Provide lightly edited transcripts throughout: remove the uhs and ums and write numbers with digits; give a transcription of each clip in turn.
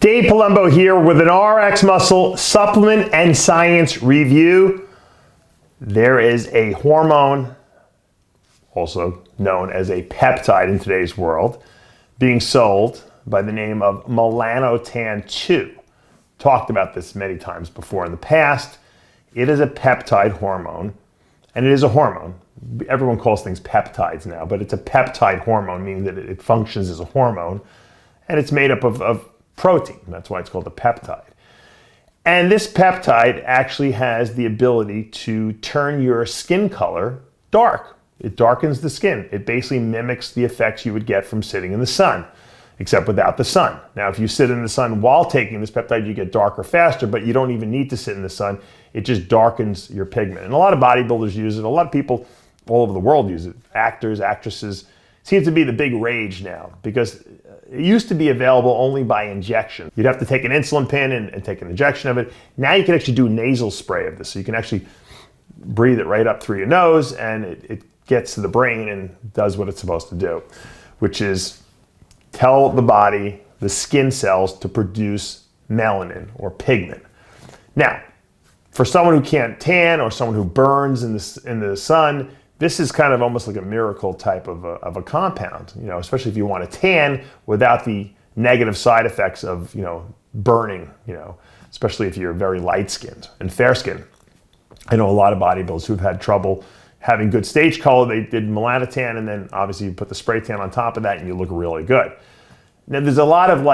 Dave Palumbo here with an RX Muscle supplement and science review. There is a hormone, also known as a peptide in today's world, being sold by the name of Melanotan 2. Talked about this many times before in the past. It is a peptide hormone, and it is a hormone. Everyone calls things peptides now, but it's a peptide hormone, meaning that it functions as a hormone, and it's made up of protein. That's why it's called a peptide. And this peptide actually has the ability to turn your skin color dark. It darkens the skin. It basically mimics the effects you would get from sitting in the sun, except without the sun. Now, if you sit in the sun while taking this peptide, you get darker faster, but you don't even need to sit in the sun. It just darkens your pigment. And a lot of bodybuilders use it. A lot of people all over the world use it. Actors, actresses. Seems to be the big rage now because it used to be available only by injection. You'd have to take an insulin pen and take an injection of it. Now you can actually do nasal spray of this. So you can actually breathe it right up through your nose, and it gets to the brain and does what it's supposed to do, which is tell the body, the skin cells, to produce melanin or pigment. Now, for someone who can't tan or someone who burns in the sun, this is kind of almost like a miracle type of a compound, especially if you want to tan without the negative side effects of, burning, especially if you're very light-skinned and fair-skinned. I know a lot of bodybuilders who've had trouble having good stage color. They did melanotan, and then obviously you put the spray tan on top of that and you look really good. Now, there's a lot of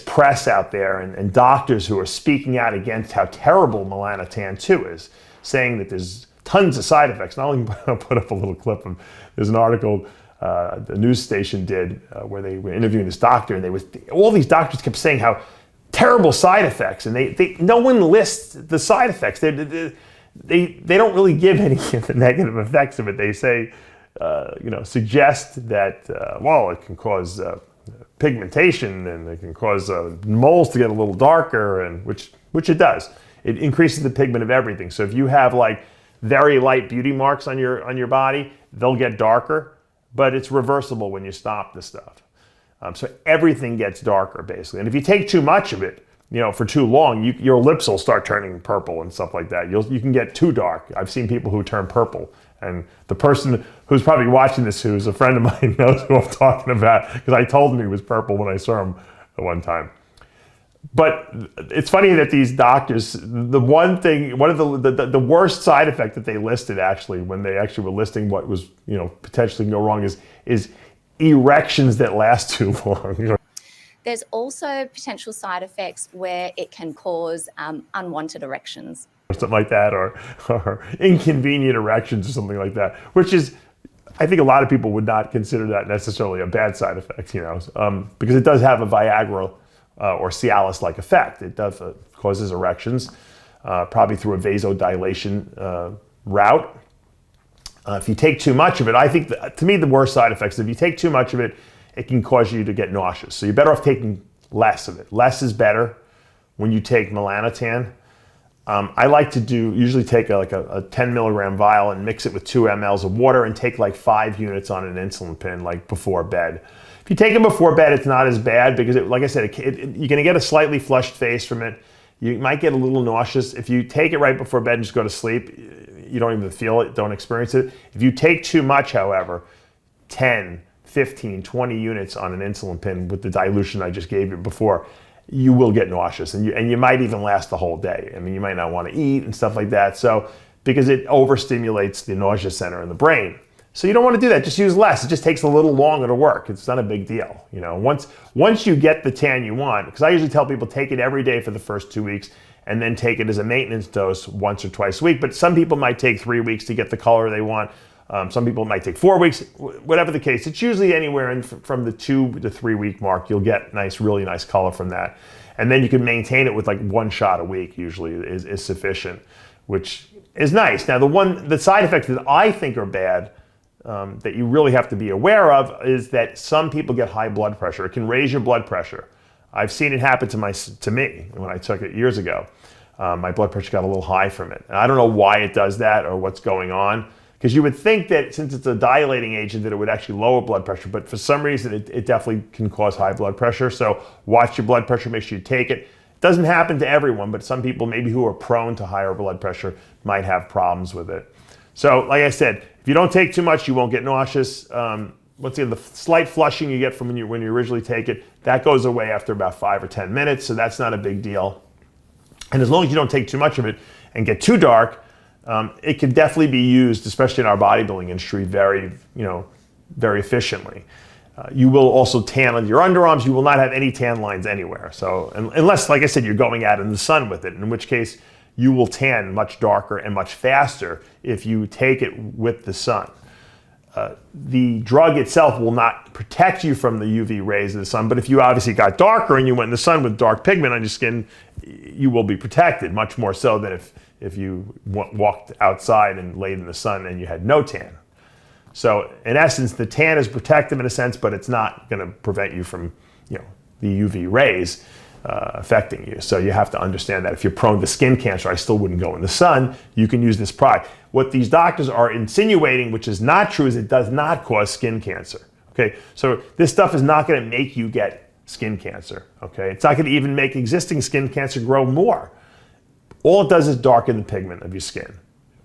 press out there and doctors who are speaking out against how terrible Melanotan 2 is, saying that there's tons of side effects. And I'll put up a little clip of, there's an article the news station did where they were interviewing this doctor, and all these doctors kept saying how terrible side effects, and no one lists the side effects. They don't really give any of the negative effects of it. They say, suggest that, it can cause pigmentation, and it can cause moles to get a little darker, and which it does. It increases the pigment of everything. So if you have very light beauty marks on your body, they'll get darker, but it's reversible when you stop the stuff. So everything gets darker basically. And if you take too much of it, for too long, your lips will start turning purple and stuff like that. You can get too dark. I've seen people who turn purple. And the person who's probably watching this, who's a friend of mine, knows who I'm talking about, because I told him he was purple when I saw him at one time. But it's funny that these doctors, one of the worst side effect that they listed actually, when they actually were listing what was, potentially go wrong is erections that last too long. There's also potential side effects where it can cause unwanted erections. Or something like that, or inconvenient erections or something like that, which is, I think a lot of people would not consider that necessarily a bad side effect, because it does have a Viagra or Cialis-like effect. It does causes erections, probably through a vasodilation route. If you take too much of it, I think, to me, the worst side effects is if you take too much of it, it can cause you to get nauseous. So you're better off taking less of it. Less is better when you take melanotan. I like to usually take a 10 milligram vial and mix it with 2 mLs of water and take 5 units on an insulin pen before bed. If you take it before bed, it's not as bad because, like I said, you're going to get a slightly flushed face from it. You might get a little nauseous. If you take it right before bed and just go to sleep, you don't even feel it, don't experience it. If you take too much, however, 10, 15, 20 units on an insulin pen with the dilution I just gave you before, you will get nauseous, and you might even last the whole day. I mean, you might not want to eat and stuff like that. So, because it overstimulates the nausea center in the brain. So you don't want to do that. Just use less. It just takes a little longer to work. It's not a big deal. Once you get the tan you want, because I usually tell people take it every day for the first 2 weeks, and then take it as a maintenance dose once or twice a week. But some people might take 3 weeks to get the color they want. Some people might take 4 weeks. Whatever the case, it's usually anywhere from the 2 to 3 week mark. You'll get really nice color from that. And then you can maintain it with 1 shot a week usually is sufficient, which is nice. Now the side effects that I think are bad, that you really have to be aware of, is that some people get high blood pressure. It can raise your blood pressure. I've seen it happen to me when I took it years ago. My blood pressure got a little high from it. And I don't know why it does that or what's going on. Because you would think that since it's a dilating agent that it would actually lower blood pressure, but for some reason it definitely can cause high blood pressure. So watch your blood pressure, make sure you take it. It doesn't happen to everyone, but some people maybe who are prone to higher blood pressure might have problems with it. So like I said, if you don't take too much, you won't get nauseous. Once again, the slight flushing you get from when you originally take it, that goes away after about 5 or 10 minutes, so that's not a big deal. And as long as you don't take too much of it and get too dark, it can definitely be used, especially in our bodybuilding industry, very efficiently. You will also tan on your underarms. You will not have any tan lines anywhere. So unless, like I said, you're going out in the sun with it, in which case you will tan much darker and much faster if you take it with the sun. The drug itself will not protect you from the UV rays of the sun, but if you obviously got darker and you went in the sun with dark pigment on your skin, you will be protected, much more so than if you walked outside and laid in the sun and you had no tan. So in essence, the tan is protective in a sense, but it's not going to prevent you from the UV rays affecting you. So you have to understand that if you're prone to skin cancer, I still wouldn't go in the sun. You can use this product. What these doctors are insinuating, which is not true, is it does not cause skin cancer. Okay, so this stuff is not going to make you get skin cancer. Okay, it's not going to even make existing skin cancer grow more. All it does is darken the pigment of your skin.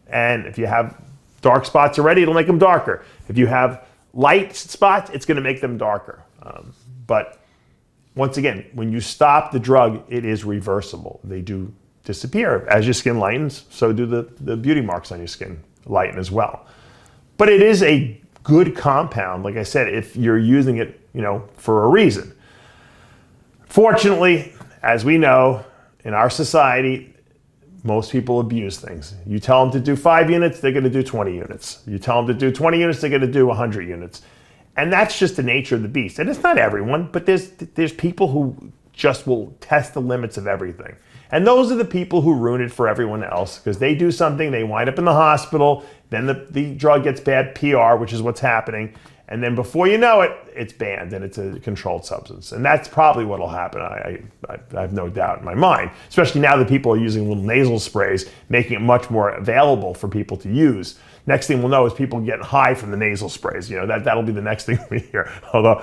And if you have dark spots already, it'll make them darker. If you have light spots, it's going to make them darker. But once again, when you stop the drug, it is reversible. They do disappear. As your skin lightens, so do the beauty marks on your skin lighten as well. But it is a good compound, like I said, if you're using it, for a reason. Fortunately, as we know, in our society, most people abuse things. You tell them to do 5 units, they're going to do 20 units. You tell them to do 20 units, they're going to do 100 units. And that's just the nature of the beast. And it's not everyone, but there's people who just will test the limits of everything. And those are the people who ruin it for everyone else because they do something, they wind up in the hospital, then the drug gets bad PR, which is what's happening. And then before you know it, it's banned and it's a controlled substance. And that's probably what will happen. I have no doubt in my mind, especially now that people are using little nasal sprays, making it much more available for people to use. Next thing we'll know is people getting high from the nasal sprays. That'll be the next thing we hear. Although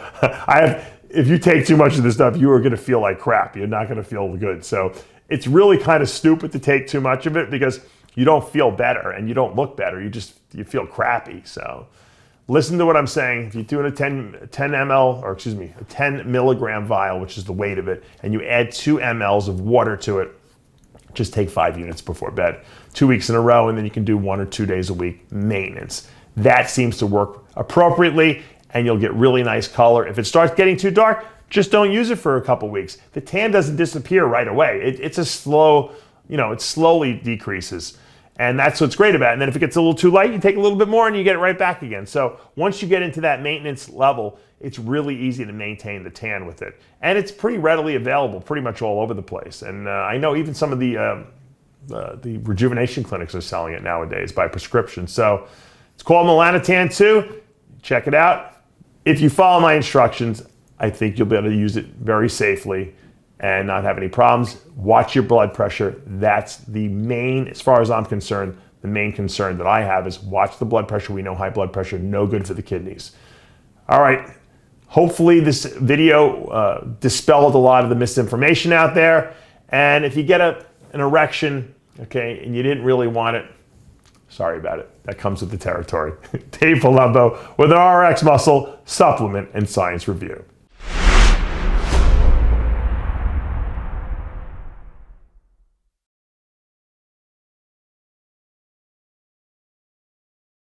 if you take too much of this stuff, you are going to feel like crap. You're not going to feel good. So it's really kind of stupid to take too much of it because you don't feel better and you don't look better. You feel crappy. So listen to what I'm saying. If you're doing a 10 milligram vial, which is the weight of it, and you add 2 mLs of water to it, just take 5 units before bed. 2 weeks in a row, and then you can do 1 or 2 days a week maintenance. That seems to work appropriately, and you'll get really nice color. If it starts getting too dark, just don't use it for a couple weeks. The tan doesn't disappear right away. It's a slow, it slowly decreases. And that's what's great about it. And then if it gets a little too light, you take a little bit more and you get it right back again. So once you get into that maintenance level, it's really easy to maintain the tan with it. And it's pretty readily available pretty much all over the place. And I know even some of the rejuvenation clinics are selling it nowadays by prescription. So it's called Melanotan 2. Check it out. If you follow my instructions, I think you'll be able to use it very safely and not have any problems. Watch your blood pressure. That's the main, as far as I'm concerned, the main concern that I have is watch the blood pressure. We know high blood pressure, no good for the kidneys. All right, hopefully this video dispelled a lot of the misinformation out there. And if you get an erection, okay, and you didn't really want it, sorry about it. That comes with the territory. Dave Palumbo with an RX Muscle Supplement and Science Review.